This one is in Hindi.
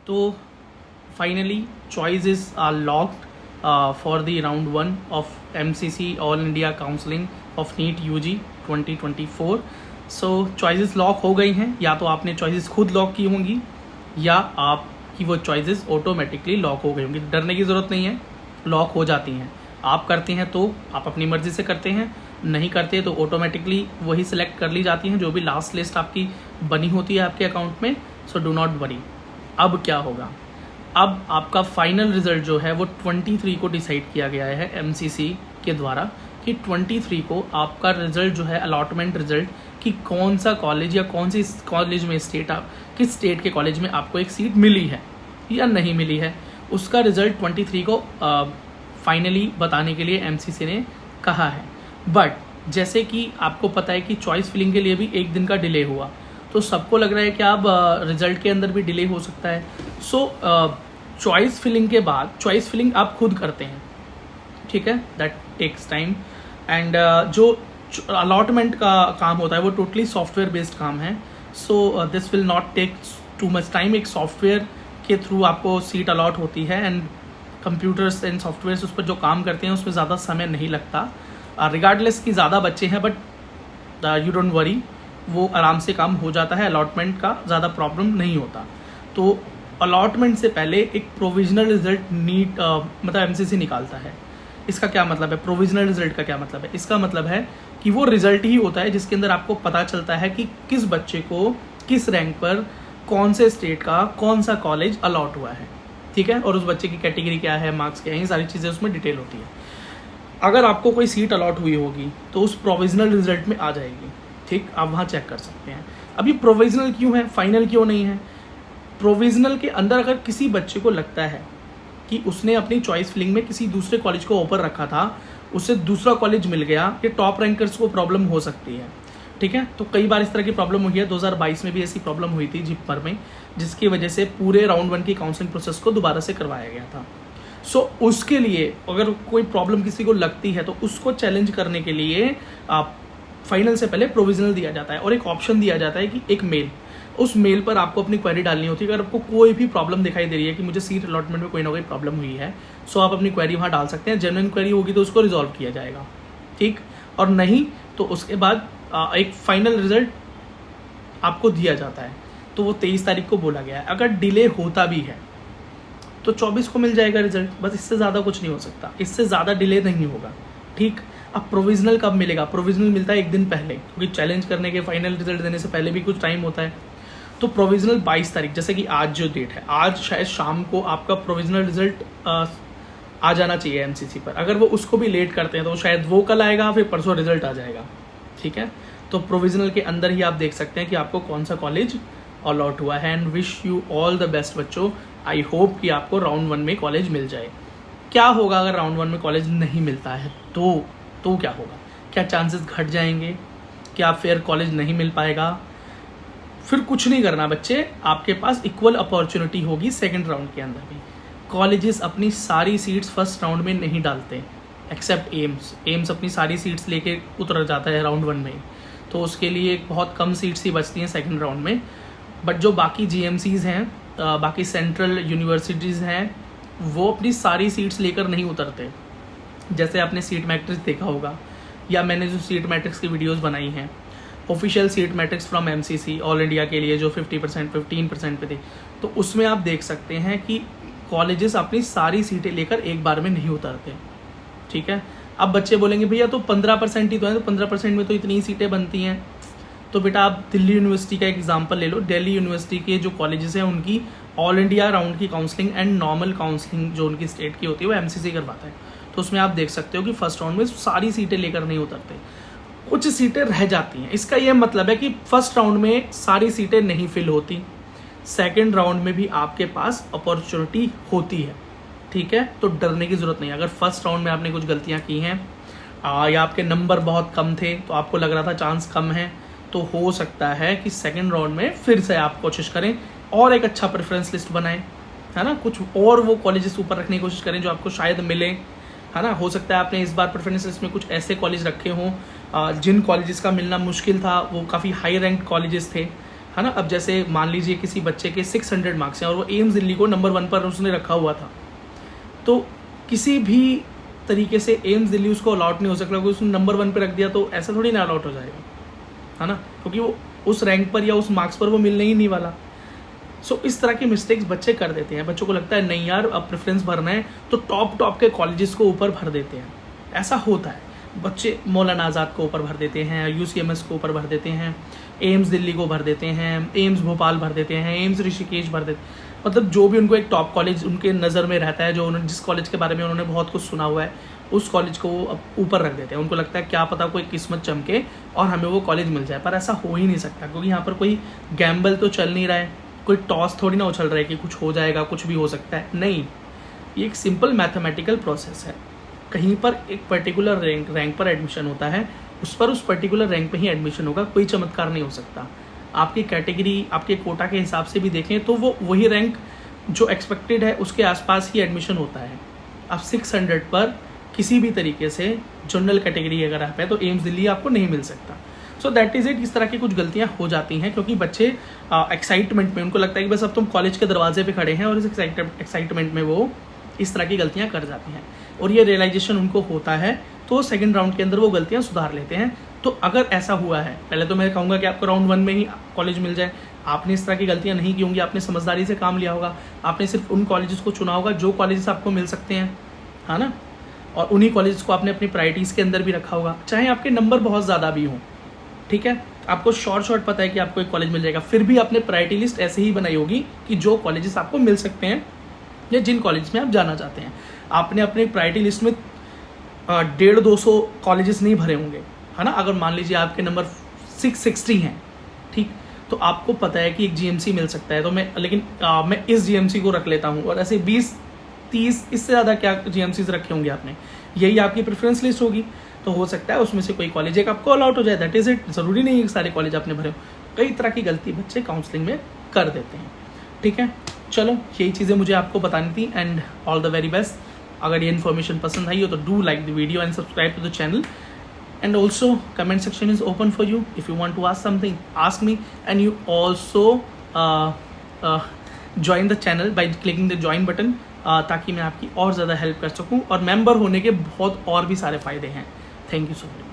तो finally choices are locked for the round 1 of MCC all India counselling of NEET UG 2024। So choices lock हो गई हैं, या तो आपने चॉइसेस खुद लॉक की होंगी या आपकी वो चॉइसेस ऑटोमेटिकली लॉक हो गई होंगी। डरने की ज़रूरत नहीं है, लॉक हो जाती हैं। आप करते हैं तो आप अपनी मर्ज़ी से करते हैं, नहीं करते तो ऑटोमेटिकली वही सिलेक्ट कर ली जाती हैं जो भी लास्ट लिस्ट आपकी बनी होती है आपके अकाउंट में। So do not worry. अब क्या होगा, अब आपका फाइनल रिजल्ट जो है वो 23 को डिसाइड किया गया है MCC के द्वारा कि 23 को आपका रिजल्ट जो है अलॉटमेंट रिजल्ट कि कौन सा कॉलेज या कौन सी कॉलेज में किस स्टेट के कॉलेज में आपको एक सीट मिली है या नहीं मिली है, उसका रिजल्ट 23 को फाइनली बताने के लिए MCC ने कहा है। बट जैसे कि आपको पता है कि चॉइस फिलिंग के लिए भी एक दिन का डिले हुआ, तो सबको लग रहा है कि अब रिजल्ट के अंदर भी डिले हो सकता है। सो चॉइस फिलिंग के बाद, चॉइस फिलिंग आप खुद करते हैं, ठीक है, दैट टेक्स टाइम। एंड जो अलॉटमेंट का काम होता है वो टोटली सॉफ्टवेयर बेस्ड काम है। So this will not take too much time. एक सॉफ्टवेयर के थ्रू आपको सीट अलॉट होती है एंड कंप्यूटर्स एंड सॉफ्टवेयर उस पर जो काम करते हैं उसमें ज़्यादा समय नहीं लगता। रिगार्डलेस कि ज़्यादा बच्चे हैं, बट यू डोंट वरी, वो आराम से काम हो जाता है। अलॉटमेंट का ज़्यादा प्रॉब्लम नहीं होता। तो अलॉटमेंट से पहले एक प्रोविजनल रिजल्ट नीट मतलब MCC निकालता है। इसका क्या मतलब है, प्रोविजनल रिजल्ट का क्या मतलब है? इसका मतलब है कि वो रिजल्ट ही होता है जिसके अंदर आपको पता चलता है कि किस बच्चे को किस रैंक पर कौन से स्टेट का कौन सा कॉलेज अलॉट हुआ है, ठीक है, और उस बच्चे की कैटेगरी क्या है, मार्क्स क्या है, ये सारी चीज़ें उसमें डिटेल होती है। अगर आपको कोई सीट अलॉट हुई होगी तो उस प्रोविजनल रिजल्ट में आ जाएगी, ठीक, आप वहाँ चेक कर सकते हैं। अभी प्रोविजनल क्यों है, फाइनल क्यों नहीं है? प्रोविजनल के अंदर अगर किसी बच्चे को लगता है कि उसने अपनी चॉइस फिलिंग में किसी दूसरे कॉलेज को ऊपर रखा था, उसे दूसरा कॉलेज मिल गया, ये टॉप रैंकर्स को प्रॉब्लम हो सकती है, ठीक है। तो कई बार इस तरह की प्रॉब्लम हुई है, 2022 में भी ऐसी प्रॉब्लम हुई थी जिप्पर में, जिसकी वजह से पूरे राउंड 1 की काउंसलिंग प्रोसेस को दोबारा से करवाया गया था। सो उसके लिए अगर कोई प्रॉब्लम किसी को लगती है तो उसको चैलेंज करने के लिए आप फाइनल से पहले प्रोविजनल दिया जाता है और एक ऑप्शन दिया जाता है कि एक मेल, उस मेल पर आपको अपनी क्वेरी डालनी होती है। अगर आपको कोई भी प्रॉब्लम दिखाई दे रही है कि मुझे सीट अलॉटमेंट में कोई ना कोई प्रॉब्लम हुई है, सो आप अपनी क्वेरी वहाँ डाल सकते हैं। जेन्युइन क्वेरी होगी तो उसको रिजॉल्व किया जाएगा, ठीक, और नहीं तो उसके बाद एक फाइनल रिजल्ट आपको दिया जाता है। तो वो 23 तारीख को बोला गया है। अगर डिले होता भी है तो 24 को मिल जाएगा रिजल्ट, बस इससे ज़्यादा कुछ नहीं हो सकता, इससे ज़्यादा डिले नहीं होगा, ठीक। अब प्रोविजनल कब मिलेगा? प्रोविजनल मिलता है एक दिन पहले, क्योंकि चैलेंज करने के फाइनल रिजल्ट देने से पहले भी कुछ टाइम होता है। तो प्रोविजनल 22 तारीख, जैसे कि आज जो डेट है, आज शायद शाम को आपका प्रोविजनल रिजल्ट आ जाना चाहिए MCC पर। अगर वो उसको भी लेट करते हैं तो शायद वो कल आएगा, फिर परसों रिजल्ट आ जाएगा, ठीक है। तो प्रोविजनल के अंदर ही आप देख सकते हैं कि आपको कौन सा कॉलेज अलॉट हुआ है। And wish you all the best बच्चों। आई होप कि आपको राउंड 1 में कॉलेज मिल जाए। क्या होगा अगर राउंड 1 में कॉलेज नहीं मिलता है तो क्या होगा? क्या चांसेस घट जाएंगे? क्या फिर कॉलेज नहीं मिल पाएगा? फिर कुछ नहीं करना बच्चे, आपके पास इक्वल अपॉर्चुनिटी होगी सेकंड राउंड के अंदर भी। कॉलेजेस अपनी सारी सीट्स फर्स्ट राउंड में नहीं डालते एक्सेप्ट एम्स अपनी सारी सीट्स लेके उतर जाता है राउंड 1 में, तो उसके लिए बहुत कम सीट्स ही बचती हैं सेकंड राउंड में। बट जो बाकी GMCs हैं, बाकी सेंट्रल यूनिवर्सिटीज़ हैं, वो अपनी सारी सीट्स लेकर नहीं उतरते। जैसे आपने सीट मैट्रिक्स देखा होगा, या मैंने जो सीट मैट्रिक्स की वीडियोस बनाई हैं, official seat matrix from MCC all India के लिए जो 50% 15% पे थे, तो उसमें आप देख सकते हैं कि कॉलेजेस अपनी सारी सीटें लेकर एक बार में नहीं उतरते, ठीक है। अब बच्चे बोलेंगे भैया तो 15% ही तो है, तो 15% में तो इतनी सीटें बनती हैं। तो बेटा आप दिल्ली यूनिवर्सिटी का एग्जांपल ले लो। दिल्ली यूनिवर्सिटी के जो कॉलेजेस हैं उनकी ऑल इंडिया राउंड की काउंसलिंग एंड नॉर्मल काउंसलिंग जो उनकी स्टेट की होती है वो MCC करवाता है। तो उसमें आप देख सकते हो कि फर्स्ट राउंड में सारी सीटें लेकर नहीं उतरते, कुछ सीटें रह जाती हैं। इसका यह मतलब है कि फर्स्ट राउंड में सारी सीटें नहीं फिल होती, सेकेंड राउंड में भी आपके पास अपॉर्चुनिटी होती है, ठीक है। तो डरने की ज़रूरत नहीं। अगर फर्स्ट राउंड में आपने कुछ गलतियाँ की हैं या आपके नंबर बहुत कम थे तो आपको लग रहा था चांस कम है, तो हो सकता है कि सेकेंड राउंड में फिर से आप कोशिश करें और एक अच्छा प्रेफरेंस लिस्ट बनाएं, है ना, कुछ और वो कॉलेजेस ऊपर रखने की कोशिश करें जो आपको शायद मिले, है ना। हो सकता है आपने इस बार प्रेफरेंस लिस्ट में कुछ ऐसे कॉलेज रखे हों जिन कॉलेजेस का मिलना मुश्किल था, वो काफ़ी हाई रैंक कॉलेजेस थे, है ना। अब जैसे मान लीजिए किसी बच्चे के 600 मार्क्स हैं और वो एम्स दिल्ली को नंबर 1 पर उसने रखा हुआ था, तो किसी भी तरीके से एम्स दिल्ली उसको अलॉट नहीं हो सकता, क्योंकि उसने नंबर 1 पे रख दिया तो ऐसा थोड़ी ना अलॉट हो जाएगा, है ना, क्योंकि वो उस रैंक पर या उस मार्क्स पर वो मिलने ही नहीं वाला। सो इस तरह की मिस्टेक्स बच्चे कर देते हैं। बच्चों को लगता है नहीं यार अब प्रेफरेंस भरना है तो टॉप के कॉलेजेस को ऊपर भर देते हैं। ऐसा होता है, बच्चे मौलाना आज़ाद को ऊपर भर देते हैं, UCMS को ऊपर भर देते हैं, एम्स दिल्ली को भर देते हैं, एम्स भोपाल भर देते हैं, एम्स ऋषिकेश भर देते, मतलब जो भी उनको एक टॉप कॉलेज उनके नज़र में रहता है, जो उन्होंने जिस कॉलेज के बारे में उन्होंने बहुत कुछ सुना हुआ है, उस कॉलेज को वो ऊपर रख देते हैं। उनको लगता है क्या पता कोई किस्मत चमके और हमें वो कॉलेज मिल जाए, पर ऐसा हो ही नहीं सकता, क्योंकि यहाँ पर कोई गैम्बल तो चल नहीं रहा है, कोई टॉस थोड़ी ना उछल रहा है कि कुछ हो जाएगा, कुछ भी हो सकता है। नहीं, ये एक सिंपल मैथमेटिकल प्रोसेस है। कहीं पर एक पर्टिकुलर रैंक पर एडमिशन होता है, उस पर्टिकुलर रैंक पे ही एडमिशन होगा, कोई चमत्कार नहीं हो सकता। आपकी कैटेगरी, आपके कोटा के हिसाब से भी देखें तो वो वही रैंक जो एक्सपेक्टेड है उसके आसपास ही एडमिशन होता है। अब 600 पर किसी भी तरीके से जनरल कैटेगरी अगर आप है तो एम्स दिल्ली आपको नहीं मिल सकता। So that is it. इस तरह की कुछ गलतियाँ हो जाती हैं क्योंकि बच्चे एक्साइटमेंट में, उनको लगता है कि बस अब तुम कॉलेज के दरवाजे पे खड़े हैं, और इस एक्साइटमेंट में वो इस तरह की गलतियाँ कर जाती हैं, और ये रियलाइजेशन उनको होता है तो सेकंड राउंड के अंदर वो गलतियाँ सुधार लेते हैं। तो अगर ऐसा हुआ है, पहले तो मैं कहूँगा कि आपको राउंड 1 में ही कॉलेज मिल जाए। आपने इस तरह की गलतियाँ नहीं की होंगी, आपने समझदारी से काम लिया होगा, आपने सिर्फ उन कॉलेजेस को चुना होगा जो कॉलेजेस आपको मिल सकते हैं, है ना, और उन्हीं कॉलेजेस को आपने अपनी प्रायोरिटीज़ के अंदर भी रखा होगा, चाहे आपके नंबर बहुत ज़्यादा भी हों। ठीक है, आपको शॉर्ट पता है कि आपको एक कॉलेज मिल जाएगा, फिर भी आपने प्रायोरिटी लिस्ट ऐसे ही बनाई होगी कि जो कॉलेजेस आपको मिल सकते हैं या जिन कॉलेज में आप जाना चाहते हैं। आपने अपनी प्रायोरिटी लिस्ट में 150-200 कॉलेजेस नहीं भरे होंगे, है ना। अगर मान लीजिए आपके नंबर 660 हैं, ठीक, तो आपको पता है कि एक GMC मिल सकता है, तो मैं इस GMC को रख लेता हूँ, और ऐसे 20-30 इससे ज़्यादा क्या GMCs रखे होंगे आपने, यही आपकी प्रेफरेंस लिस्ट होगी। तो हो सकता है उसमें से कोई कॉलेज एक आपको अलॉट हो जाए, दैट इज़ इट। ज़रूरी नहीं है कि सारे कॉलेज आपने भरे हो। कई तरह की गलती बच्चे काउंसलिंग में कर देते हैं। ठीक है, चलो यही चीज़ें मुझे आपको बतानी थी, and all the very best. अगर ये इन्फॉर्मेशन पसंद आई हो तो do like the video and subscribe to the channel, and also comment section is open for you. If you want to ask something, ask me, and you also join the channel by clicking the join button, ताकि मैं आपकी और ज़्यादा हेल्प कर सकूं, और मेंबर होने के बहुत और भी सारे फ़ायदे हैं। Thank you so much.